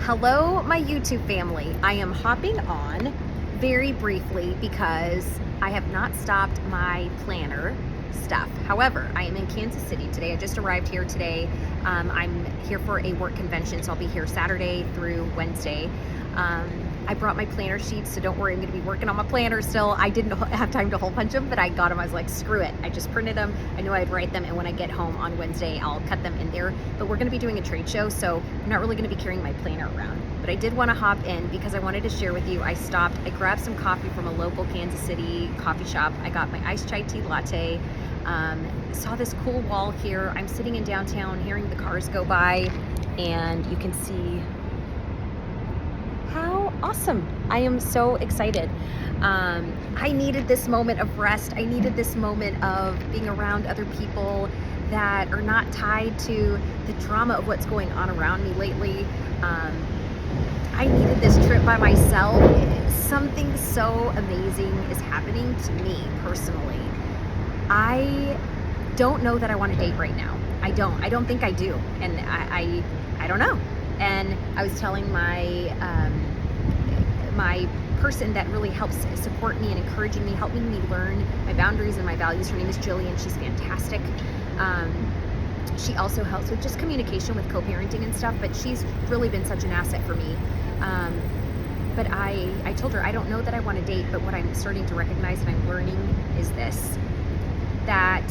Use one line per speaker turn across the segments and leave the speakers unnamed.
Hello, my YouTube family. I am hopping on very briefly because I have not stopped my planner stuff. However, I am in Kansas City today. I just arrived here today. I'm here for a work convention, so I'll be here Saturday through Wednesday. I brought my planner sheets, so don't worry, I'm going to be working on my planner still. I didn't have time to hole punch them, but I got them. I was like, screw it. I just printed them. I knew I'd write them, and when I get home on Wednesday, I'll cut them in there. But we're going to be doing a trade show, so I'm not really going to be carrying my planner around. But I did want to hop in because I wanted to share with you. I grabbed some coffee from a local Kansas City coffee shop. I got my iced chai tea latte. Saw this cool wall here. I'm sitting in downtown hearing the cars go by, and you can see how awesome. I am so excited. I needed this moment of rest. I needed this moment of being around other people that are not tied to the drama of what's going on around me lately. I needed this trip by myself. Something so amazing is happening to me personally. I don't know that I want to date right now. I don't think I do. And I don't know. And I was telling my person that really helps support me and encouraging me, helping me learn my boundaries and my values. Her name is Jillian. She's fantastic. She also helps with just communication with co-parenting and stuff, but she's really been such an asset for me. But I told her, I don't know that I want to date, but what I'm starting to recognize and I'm learning is this, that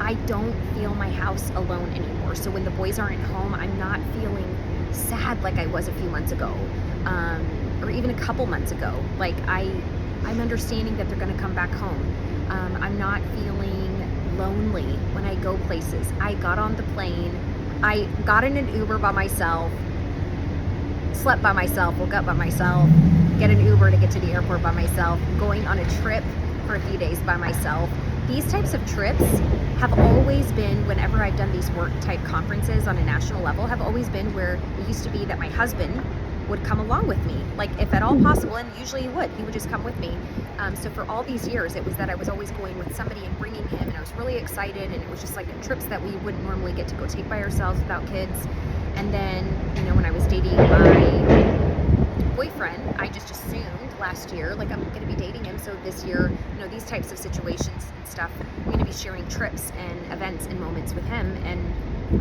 I don't feel my house alone anymore. So when the boys aren't home, I'm not feeling sad like I was a few months ago, or even a couple months ago. Like I'm understanding that they're going to come back home. I'm not feeling lonely when I go places. I got on the plane, I got in an Uber by myself, slept by myself, woke up by myself, get an Uber to get to the airport by myself, going on a trip for a few days by myself. These types of trips have always been, whenever I've done these work type conferences on a national level, have always been where it used to be that my husband would come along with me, like if at all possible, and usually he would just come with me. So for all these years, it was that I was always going with somebody and bringing him, and I was really excited, and it was just like trips that we wouldn't normally get to go take by ourselves without kids. And then, when I was dating my boyfriend, I just assumed last year, like I'm going to be dating him, so this year, these types of situations and stuff, I'm going to be sharing trips and events and moments with him, and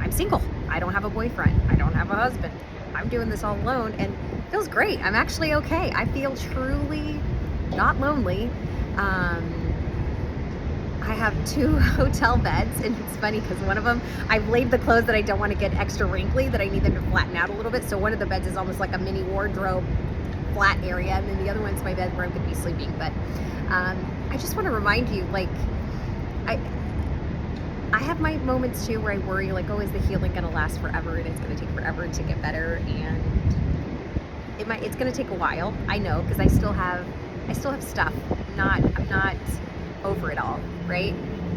I'm single. I don't have a boyfriend. I don't have a husband. I'm doing this all alone, and it feels great. I'm actually okay. I feel truly not lonely. I have 2 hotel beds, and it's funny because one of them, I've laid the clothes that I don't want to get extra wrinkly, that I need them to flatten out a little bit. So one of the beds is almost like a mini wardrobe flat area, and then the other one's my bed where I'm going to be sleeping. But I just want to remind you, like, I have my moments too where I worry, like, oh, is the healing going to last forever, and it's going to take forever to get better, and it's going to take a while. I know, because I still have stuff. I'm not over it all, right?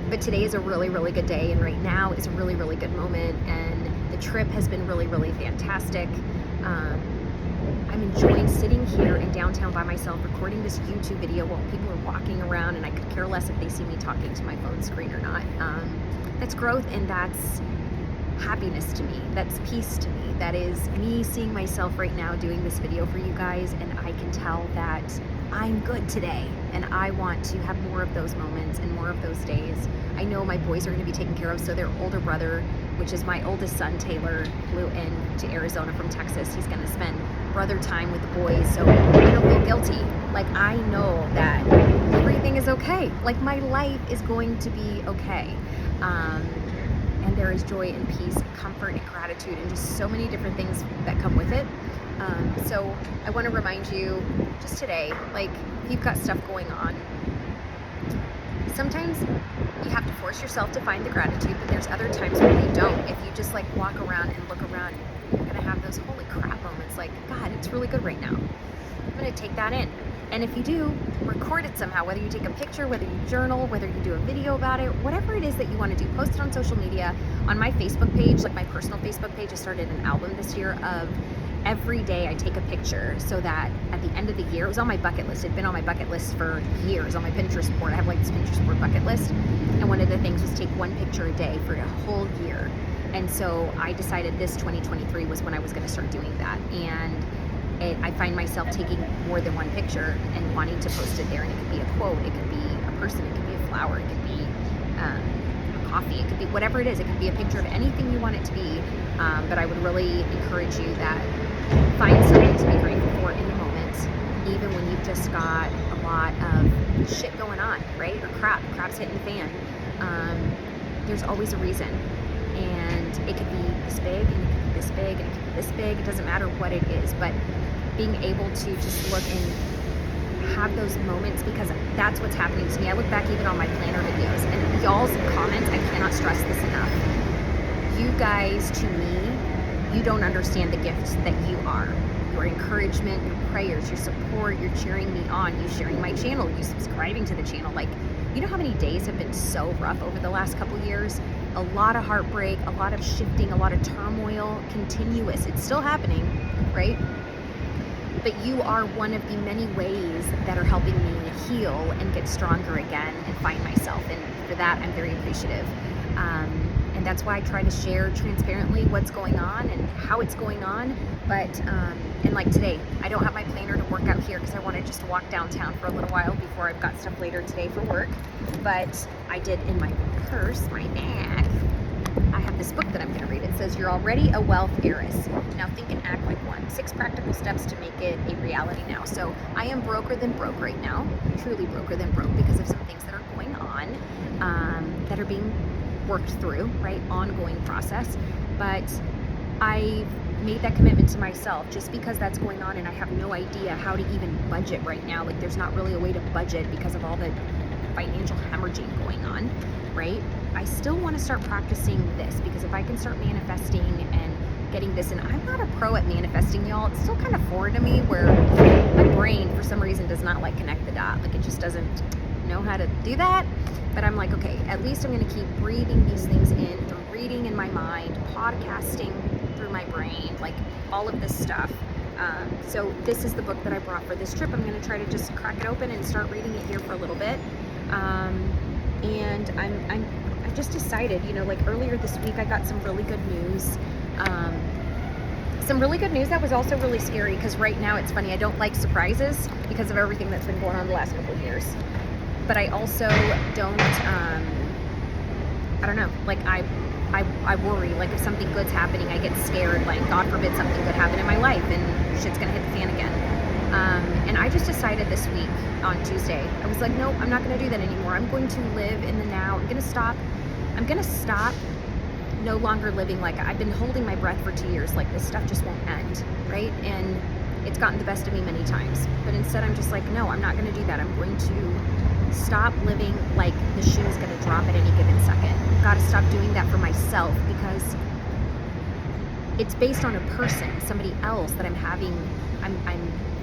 But today is a really, really good day, and right now is a really, really good moment, and the trip has been really, really fantastic. I'm enjoying sitting here in downtown by myself, recording this YouTube video while people are walking around, and I could care less if they see me talking to my phone screen or not. That's growth, and that's happiness to me. That's peace to me. That is me seeing myself right now doing this video for you guys, and I can tell that I'm good today, and I want to have more of those moments and more of those days. I know my boys are going to be taken care of, so their older brother, which is my oldest son, Taylor, flew in to Arizona from Texas. He's going to spend brother time with the boys, so I don't feel guilty. Like, I know that everything is okay. Like, my life is going to be okay. And there is joy and peace and comfort and gratitude and just so many different things that come with it. So I want to remind you just today, like, if you've got stuff going on, sometimes you have to force yourself to find the gratitude, but there's other times where you don't. If you just like walk around and look around, you're going to have those holy crap moments like, God, it's really good right now. I'm going to take that in. And if you do, record it somehow, whether you take a picture, whether you journal, whether you do a video about it, whatever it is that you want to do, post it on social media. On my Facebook page, like my personal Facebook page, I started an album this year of every day I take a picture, so that at the end of the year, it was on my bucket list. It'd been on my bucket list for years, on my Pinterest board. I have like this Pinterest board bucket list. And one of the things was take one picture a day for a whole year. And so I decided this 2023 was when I was going to start doing that. And I find myself taking more than one picture and wanting to post it there. And it could be a quote, it could be a person, it could be a flower, it could be a coffee, it could be whatever it is. It could be a picture of anything you want it to be. But I would really encourage you that find something to be grateful for in the moment, even when you've just got a lot of shit going on, right? Or crap's hitting the fan. There's always a reason. And it could be this big, and it could be this big, and it could be this big. It doesn't matter what it is, but being able to just look and have those moments, because that's what's happening to me. I look back even on my planner videos, and y'all's comments, I cannot stress this enough. You guys, to me, you don't understand the gifts that you are. Your encouragement, your prayers, your support, your cheering me on, you sharing my channel, you subscribing to the channel. Like, you know how many days have been so rough over the last couple years? A lot of heartbreak, a lot of shifting, a lot of turmoil, continuous. It's still happening, right? But you are one of the many ways that are helping me heal and get stronger again and find myself. And for that, I'm very appreciative. And that's why I try to share transparently what's going on and how it's going on. But, and like today, I don't have my planner to work out here because I wanted just to walk downtown for a little while before I've got stuff later today for work. But I did in my purse, my bag, I have this book that I'm going to read. It says, "You're already a wealth heiress. Now think and act like one. 6 practical steps to make it a reality now." So I am broker than broke right now, truly broker than broke, because of some things that are going on that are being worked through, right? Ongoing process. But I made that commitment to myself just because that's going on, and I have no idea how to even budget right now. Like, there's not really a way to budget because of all the financial hemorrhaging going on, right? I still want to start practicing this, because if I can start manifesting and getting this, and I'm not a pro at manifesting, y'all. It's still kind of foreign to me, where my brain for some reason does not like connect the dot. Like, it just doesn't know how to do that. But I'm like, okay, at least I'm going to keep breathing these things in through reading in my mind, podcasting through my brain, like all of this stuff. So this is the book that I brought for this trip. I'm going to try to just crack it open and start reading it here for a little bit. And I've just decided, you know, like earlier this week, I got some really good news. Some really good news that was also really scary, because right now, it's funny, I don't like surprises because of everything that's been going on the last couple of years. But I also don't, I don't know, like I worry, like if something good's happening, I get scared, like God forbid something could happen in my life and shit's gonna hit the fan again. And I just decided this week on Tuesday, I was like, nope, I'm not gonna do that anymore. I'm going to live in the now. I'm gonna stop no longer living like I've been holding my breath for 2 years. Like, this stuff just won't end, right? And it's gotten the best of me many times. But instead, I'm just like, no, I'm not gonna do that. I'm going to stop living like the shoe is going to drop at any given second. I've got to stop doing that for myself, because it's based on a person, somebody else that I'm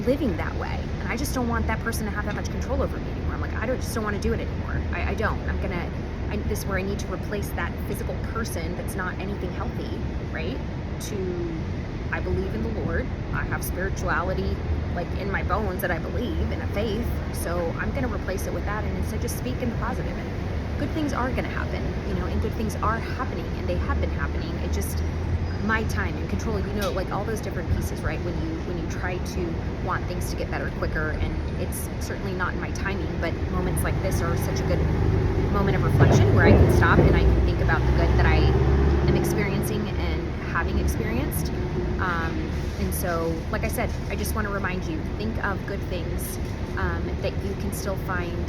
living that way. And I just don't want that person to have that much control over me anymore. I'm like, just don't want to do it anymore. I don't. This is where I need to replace that physical person that's not anything healthy, right? I believe in the Lord. I have spirituality, like in my bones, that I believe in, a faith. So I'm going to replace it with that, and instead just speak in the positive. And good things are going to happen, you know, and good things are happening, and they have been happening. It just, my time and control, you know, like all those different pieces, right? When you try to want things to get better quicker, and it's certainly not in my timing, but moments like this are such a good moment of reflection where I can stop and I can think about the good that I am experiencing and having experienced. And so, like I said, I just want to remind you, think of good things that you can still find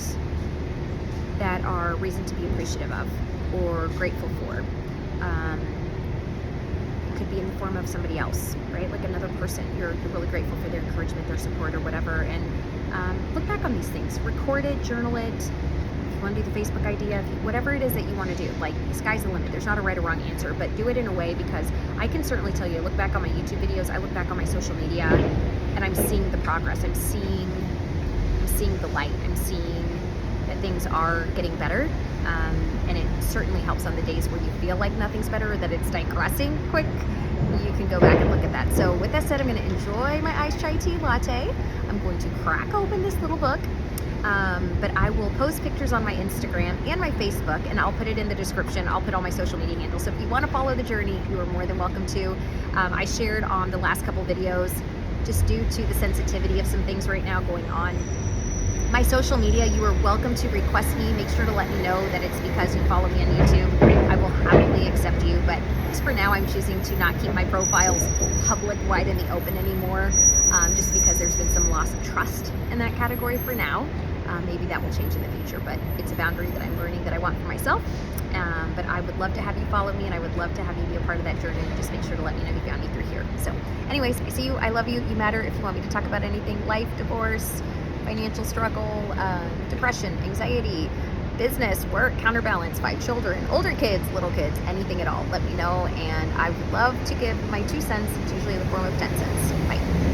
that are reason to be appreciative of or grateful for. It could be in the form of somebody else, right? Like another person. You're really grateful for their encouragement, their support, or whatever. And look back on these things. Record it, journal it. If you want to do the Facebook idea, whatever it is that you want to do. Like, the sky's the limit. There's not a right or wrong answer, but do it in a way, because I can certainly tell you, I look back on my YouTube videos, I look back on my social media, and I'm seeing the progress. I'm seeing the light. I'm seeing that things are getting better. And it certainly helps on the days where you feel like nothing's better, or that it's digressing quick. You can go back and look at that. So with that said, I'm going to enjoy my iced chai tea latte. I'm going to crack open this little book. But I will post pictures on my Instagram and my Facebook, and I'll put it in the description. I'll put all my social media handles. So if you want to follow the journey, you are more than welcome to. I shared on the last couple videos, just due to the sensitivity of some things right now going on. My social media, you are welcome to request me. Make sure to let me know that it's because you follow me on YouTube. I will happily accept you, but just for now, I'm choosing to not keep my profiles public, wide in the open anymore, just because there's been some loss of trust in that category for now. Maybe that will change in the future, but it's a boundary that I'm learning that I want for myself. But I would love to have you follow me, and I would love to have you be a part of that journey. Just make sure to let me know you found me through here. So anyways, I see you. I love you. You matter. If you want me to talk about anything, life, divorce, financial struggle, depression, anxiety, business, work, counterbalance, 5 children, older kids, little kids, anything at all, let me know. And I would love to give my 2 cents. It's usually in the form of 10 cents. Bye.